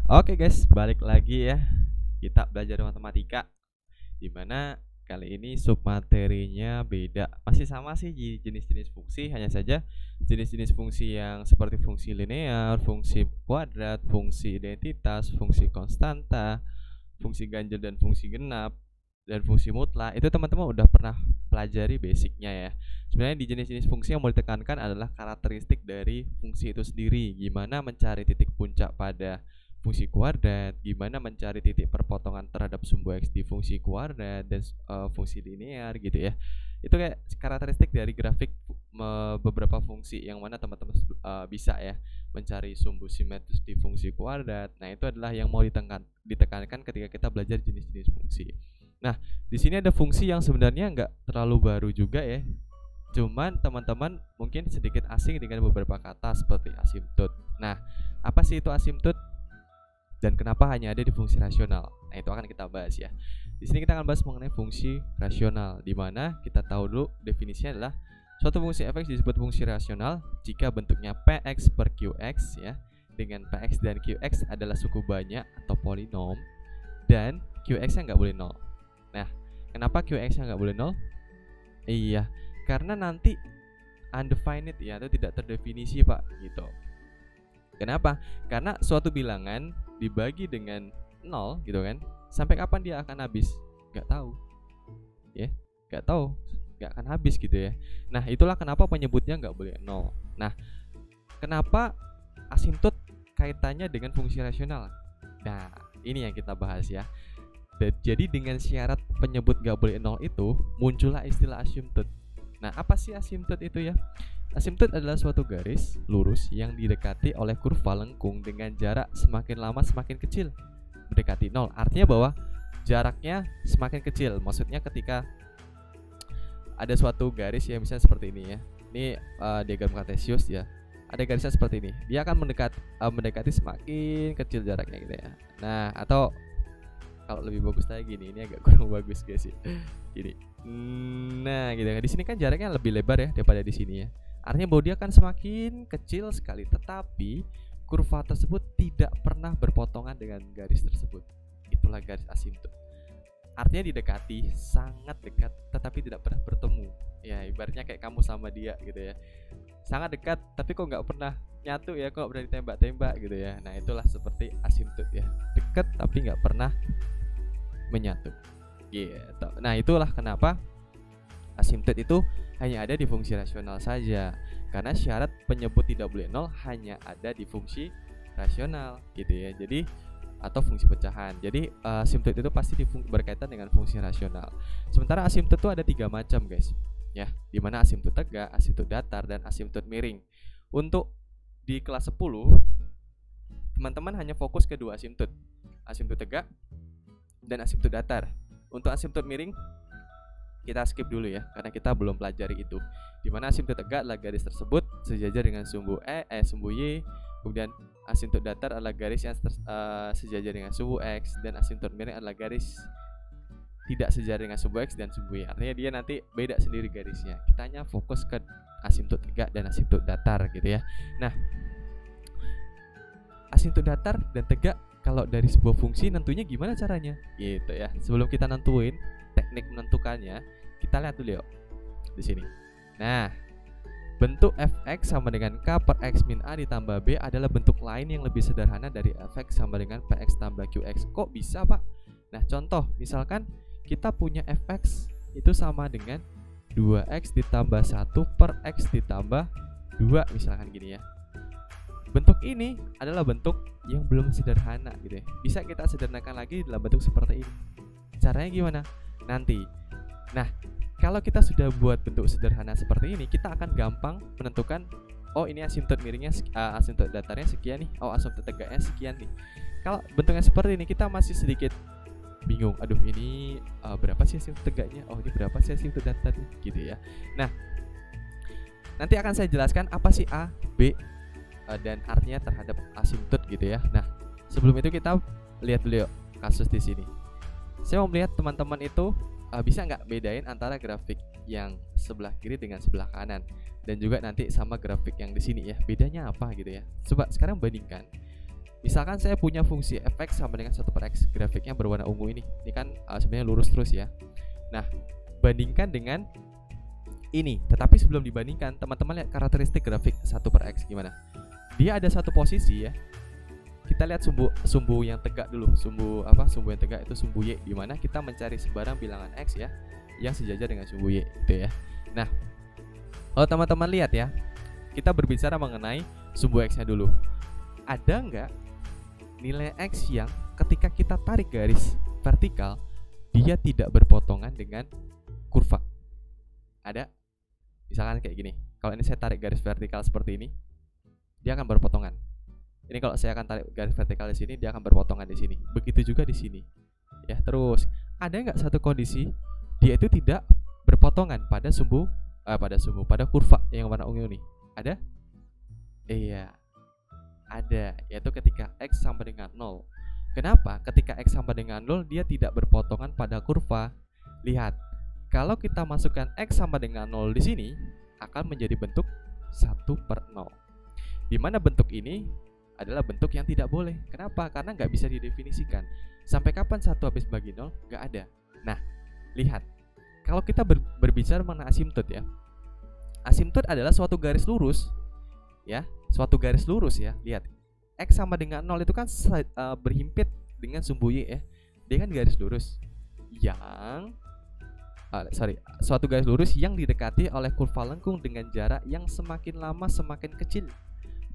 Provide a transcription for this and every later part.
Oke guys, balik lagi ya. Kita belajar matematika. Dimana kali ini submaterinya beda. Masih sama sih jenis-jenis fungsi, hanya saja jenis-jenis fungsi yang seperti fungsi linear, fungsi kuadrat, fungsi identitas, fungsi konstanta, fungsi ganjil dan fungsi genap, dan fungsi mutlak. Itu teman-teman udah pernah pelajari basicnya ya. Sebenarnya di jenis-jenis fungsi yang mau ditekankan adalah karakteristik dari fungsi itu sendiri. Gimana mencari titik puncak pada fungsi kuadrat, gimana mencari titik perpotongan terhadap sumbu x di fungsi kuadrat dan fungsi linear gitu ya. Itu kayak karakteristik dari grafik beberapa fungsi yang mana teman-teman bisa ya mencari sumbu simetris di fungsi kuadrat. Nah, itu adalah yang mau ditekankan ketika kita belajar jenis-jenis fungsi. Nah, di sini ada fungsi yang sebenarnya nggak terlalu baru juga ya. Cuman teman-teman mungkin sedikit asing dengan beberapa kata seperti asimtot. Nah, apa sih itu asimtot? Dan kenapa hanya ada di fungsi rasional? Nah, itu akan kita bahas ya. Di sini kita akan bahas mengenai fungsi rasional, di mana kita tahu dulu definisinya adalah suatu fungsi f(x) disebut fungsi rasional jika bentuknya px per qx ya, dengan px dan qx adalah suku banyak atau polinom dan qx-nya nggak boleh 0. Nah, kenapa qx-nya nggak boleh 0? Iya, karena nanti undefined ya, atau tidak terdefinisi Pak gitu. Kenapa? Karena suatu bilangan dibagi dengan 0 gitu kan, sampai kapan dia akan habis? Gak tahu ya, gak tahu, gak akan habis gitu ya. Nah, itulah kenapa penyebutnya gak boleh 0. Nah, kenapa asimtot kaitannya dengan fungsi rasional? Nah, ini yang kita bahas ya. Jadi dengan syarat penyebut gak boleh 0 itu muncullah istilah asimtot. Nah, apa sih asimtot itu ya? Asimtot adalah suatu garis lurus yang didekati oleh kurva lengkung dengan jarak semakin lama semakin kecil mendekati 0. Artinya bahwa jaraknya semakin kecil. Maksudnya ketika ada suatu garis yang misalnya seperti ini ya. Ini diagram kartesius ya. Ada garisnya seperti ini. Dia akan mendekati semakin kecil jaraknya gitu ya. Nah, atau kalau lebih bagus lagi gini, ini agak kurang bagus guys sih. Gini. Nah, gitu kan. Di sini kan jaraknya lebih lebar ya daripada di sini ya. Artinya bahwa dia akan semakin kecil sekali, tetapi kurva tersebut tidak pernah berpotongan dengan garis tersebut. Itulah garis asimtot. Artinya didekati, sangat dekat, tetapi tidak pernah bertemu. Ya, ibaratnya kayak kamu sama dia gitu ya. Sangat dekat, tapi kok nggak pernah nyatu ya, kok berani tembak-tembak gitu ya. Nah, itulah seperti asimtot ya. Dekat tapi nggak pernah menyatu. Gitu. Nah, itulah kenapa asimtot itu hanya ada di fungsi rasional saja, karena syarat penyebut tidak boleh 0 hanya ada di fungsi rasional gitu ya. Jadi atau fungsi pecahan. Jadi asimtot itu pasti berkaitan dengan fungsi rasional. Sementara asimtot itu ada 3 macam guys ya, dimana asimtot tegak, asimtot datar, dan asimtot miring. Untuk di kelas 10 teman-teman hanya fokus ke 2 asimtot, asimtot tegak dan asimtot datar. Untuk asimtot miring kita skip dulu ya, karena kita belum pelajari itu. Dimana asimtot tegak adalah garis tersebut sejajar dengan sumbu sumbu y, kemudian asimtot datar adalah garis yang sejajar dengan sumbu x, dan asimtot miring adalah garis tidak sejajar dengan sumbu x dan sumbu y. Artinya dia nanti beda sendiri garisnya. Kita hanya fokus ke asimtot tegak dan asimtot datar gitu ya. Nah, asimtot datar dan tegak kalau dari sebuah fungsi nentunya gimana caranya gitu ya. Sebelum kita nentuin teknik menentukannya, kita lihat dulu yuk di sini. Nah, bentuk fx sama dengan k per x min a ditambah b adalah bentuk lain yang lebih sederhana dari fx sama dengan px tambah qx. Kok bisa Pak? Nah, contoh misalkan kita punya fx itu sama dengan 2x ditambah 1 per x ditambah 2 misalkan gini ya. Bentuk ini adalah bentuk yang belum sederhana gitu ya. Bisa kita sederhanakan lagi dalam bentuk seperti ini. Caranya gimana? Nanti. Nah, kalau kita sudah buat bentuk sederhana seperti ini, kita akan gampang menentukan, oh ini asimtot miringnya, asimtot datarnya sekian nih, oh asimtot tegaknya sekian nih. Kalau bentuknya seperti ini, kita masih sedikit bingung. Aduh, ini berapa sih asimtot tegaknya? Oh, ini berapa sih asimtot datarnya? Gitu ya. Nah, nanti akan saya jelaskan apa sih A, B, dan artinya terhadap asimtot gitu ya. Nah, sebelum itu kita lihat dulu yuk kasus di sini. Saya mau melihat teman-teman itu bisa nggak bedain antara grafik yang sebelah kiri dengan sebelah kanan, dan juga nanti sama grafik yang di sini ya, bedanya apa gitu ya. Coba sekarang bandingkan Misalkan saya punya fungsi fx sama dengan 1/x, grafiknya berwarna ungu ini. Ini kan sebenarnya lurus terus ya. Nah, bandingkan dengan ini. Tetapi sebelum dibandingkan, teman-teman lihat karakteristik grafik 1/x gimana. Dia ada satu posisi ya. Kita lihat sumbu yang tegak dulu. Sumbu yang tegak itu sumbu y, di mana kita mencari sembarang bilangan x ya yang sejajar dengan sumbu y gitu ya. Nah, kalau teman-teman lihat ya, kita berbicara mengenai sumbu x-nya dulu. Ada nggak nilai x yang ketika kita tarik garis vertikal dia tidak berpotongan dengan kurva? Ada? Misalkan kayak gini. Kalau ini saya tarik garis vertikal seperti ini, dia akan berpotongan. Ini kalau saya akan tarik garis vertikal di sini, dia akan berpotongan di sini. Begitu juga di sini. Ya, terus ada nggak satu kondisi dia itu tidak berpotongan pada kurva yang warna ungu ini? Ada? Iya. Ada, yaitu ketika x sama dengan 0. Kenapa? Ketika x sama dengan 0 dia tidak berpotongan pada kurva. Lihat, kalau kita masukkan x sama dengan 0 di sini akan menjadi bentuk 1/0. Di mana bentuk ini adalah bentuk yang tidak boleh. Kenapa? Karena nggak bisa didefinisikan. Sampai kapan 1 habis bagi 0? Nggak ada. Nah, lihat, kalau kita berbicara mengenai asimtot ya, asimtot adalah suatu garis lurus ya, suatu garis lurus ya. Lihat, x sama dengan 0 itu kan berhimpit dengan sumbu y ya. Dia kan garis lurus yang suatu garis lurus yang didekati oleh kurva lengkung dengan jarak yang semakin lama semakin kecil,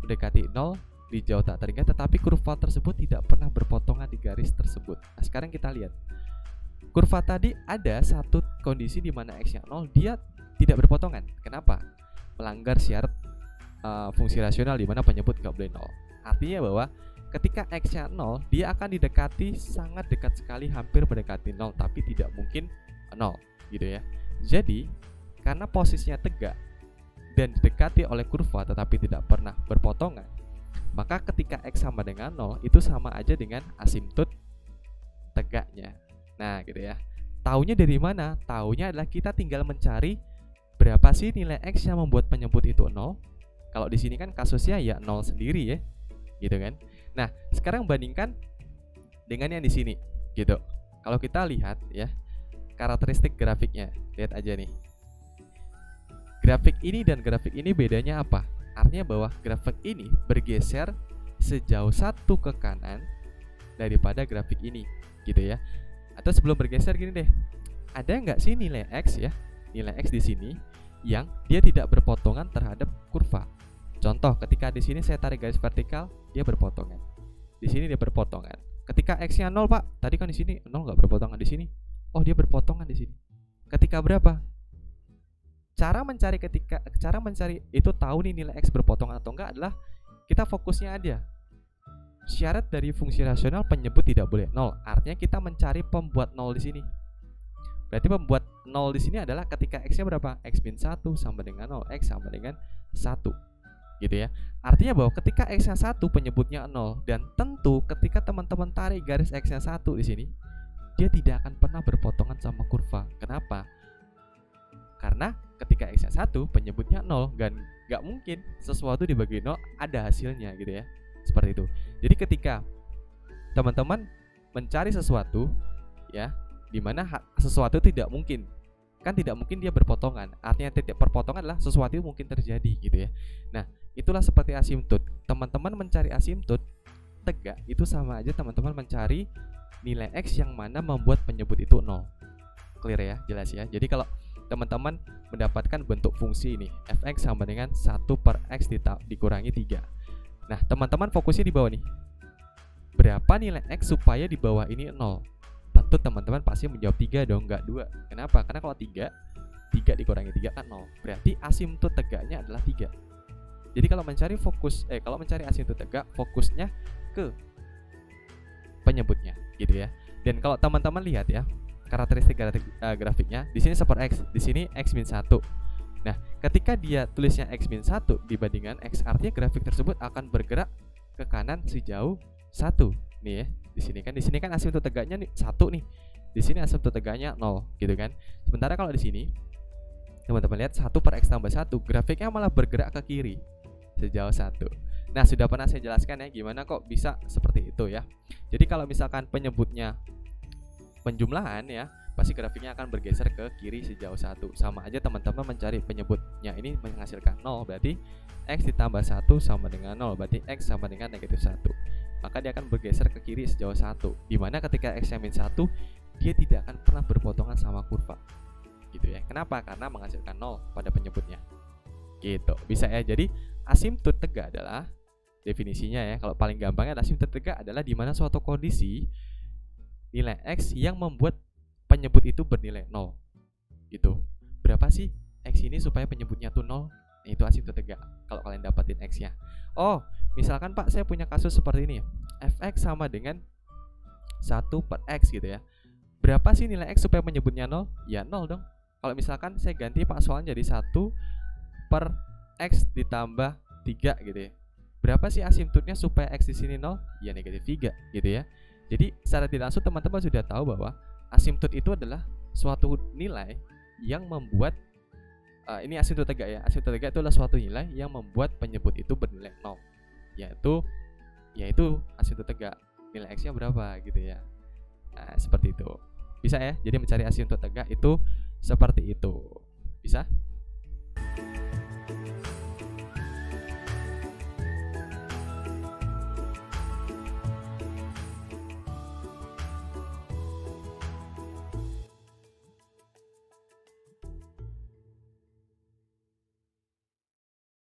mendekati 0 di jauh tak terhingga, tetapi kurva tersebut tidak pernah berpotongan di garis tersebut. Nah, sekarang kita lihat kurva tadi ada satu kondisi di mana x-nya 0 dia tidak berpotongan. Kenapa? Melanggar syarat fungsi rasional di mana penyebut nggak boleh 0. Artinya bahwa ketika x-nya 0 dia akan didekati sangat dekat sekali, hampir mendekati 0, tapi tidak mungkin 0 gitu ya. Jadi karena posisinya tegak dan didekati oleh kurva tetapi tidak pernah berpotongan, maka ketika x sama dengan 0 itu sama aja dengan asimtot tegaknya. Nah gitu ya. Taunya dari mana? Taunya adalah kita tinggal mencari berapa sih nilai x yang membuat penyebut itu 0. Kalau di sini kan kasusnya ya 0 sendiri ya, gitu kan. Nah, sekarang bandingkan dengan yang di sini, gitu. Kalau kita lihat ya, karakteristik grafiknya, lihat aja nih. Grafik ini dan grafik ini bedanya apa? Artinya bahwa grafik ini bergeser sejauh 1 ke kanan daripada grafik ini, gitu ya. Atau sebelum bergeser gini deh, ada nggak sih nilai x ya, nilai x di sini yang dia tidak berpotongan terhadap kurva? Contoh, ketika di sini saya tarik garis vertikal, dia berpotongan. Di sini dia berpotongan. Ketika x-nya 0, Pak. Tadi kan di sini 0 nggak berpotongan di sini. Oh, dia berpotongan di sini. Ketika berapa? Cara mencari itu tahu nih nilai x berpotongan atau enggak adalah kita fokusnya aja. Syarat dari fungsi rasional penyebut tidak boleh 0. Artinya kita mencari pembuat 0 di sini. Berarti pembuat 0 di sini adalah ketika x-nya berapa? X-1 sama dengan 0, x sama dengan 1. Gitu ya. Artinya bahwa ketika x-nya 1 penyebutnya 0, dan tentu ketika teman-teman tarik garis x-nya 1 di sini, dia tidak akan pernah berpotongan sama kurva. Kenapa? Karena ketika x-nya 1 penyebutnya 0, dan nggak mungkin sesuatu dibagi 0 ada hasilnya gitu ya. Seperti itu. Jadi ketika teman-teman mencari sesuatu ya, dimana sesuatu tidak mungkin, kan tidak mungkin dia berpotongan. Artinya titik perpotongan adalah sesuatu yang mungkin terjadi gitu ya. Nah, itulah seperti asimtot. Teman-teman mencari asimtot tegak itu sama aja teman-teman mencari nilai x yang mana membuat penyebut itu 0. Clear ya, jelas ya. Jadi kalau teman-teman mendapatkan bentuk fungsi ini fx sama dengan 1/x dikurangi 3. Nah, teman-teman fokusnya di bawah nih. Berapa nilai x supaya di bawah ini 0? Tentu teman-teman pasti menjawab 3 dong, enggak 2. Kenapa? Karena kalau 3 dikurangi 3 kan 0. Berarti asimtot tegaknya adalah 3. Jadi kalau mencari asimtot tegak, fokusnya ke penyebutnya gitu ya. Dan kalau teman-teman lihat ya, karakteristik grafiknya, di sini 1/x, di sini x-1. Nah, ketika dia tulisnya x-1 dibandingkan x, artinya grafik tersebut akan bergerak ke kanan sejauh 1. Nih ya, di sini kan asimtot tegaknya nih 1 nih. Di sini asimtot tegaknya 0 gitu kan. Sementara kalau di sini teman-teman lihat 1/x tambah 1, grafiknya malah bergerak ke kiri sejauh 1. Nah, sudah pernah saya jelaskan ya gimana kok bisa seperti itu ya. Jadi kalau misalkan penyebutnya penjumlahan ya, pasti grafiknya akan bergeser ke kiri sejauh 1. Sama aja teman-teman mencari penyebutnya ini menghasilkan 0, berarti X ditambah 1 sama dengan 0, berarti X sama dengan negatif 1. Maka dia akan bergeser ke kiri sejauh 1, dimana ketika X-nya min 1, dia tidak akan pernah berpotongan sama kurva gitu ya. Kenapa? Karena menghasilkan 0 pada penyebutnya gitu. Bisa ya. Jadi asimptot tegak adalah definisinya ya, kalau paling gampangnya asimptot tegak adalah dimana suatu kondisi nilai X yang membuat penyebut itu bernilai 0 gitu. Berapa sih X ini supaya penyebutnya tuh 0? Itu asimptot tegak kalau kalian dapatin X-nya. Oh, misalkan Pak, saya punya kasus seperti ini ya. Fx sama dengan 1 per X gitu ya. Berapa sih nilai X supaya menyebutnya 0? Ya 0 dong. Kalau misalkan saya ganti Pak soalnya jadi 1 per X ditambah 3 gitu ya. Berapa sih asimptotnya supaya X di sini 0? Ya negatif 3 gitu ya. Jadi secara tidak langsung teman-teman sudah tahu bahwa asimptot itu adalah suatu nilai yang membuat ini asimptot tegak ya. Asimptot tegak itu adalah suatu nilai yang membuat penyebut itu bernilai 0. Yaitu asimptot tegak. Nilai X-nya berapa gitu ya. Nah, seperti itu. Bisa ya. Jadi mencari asimptot tegak itu seperti itu. Bisa?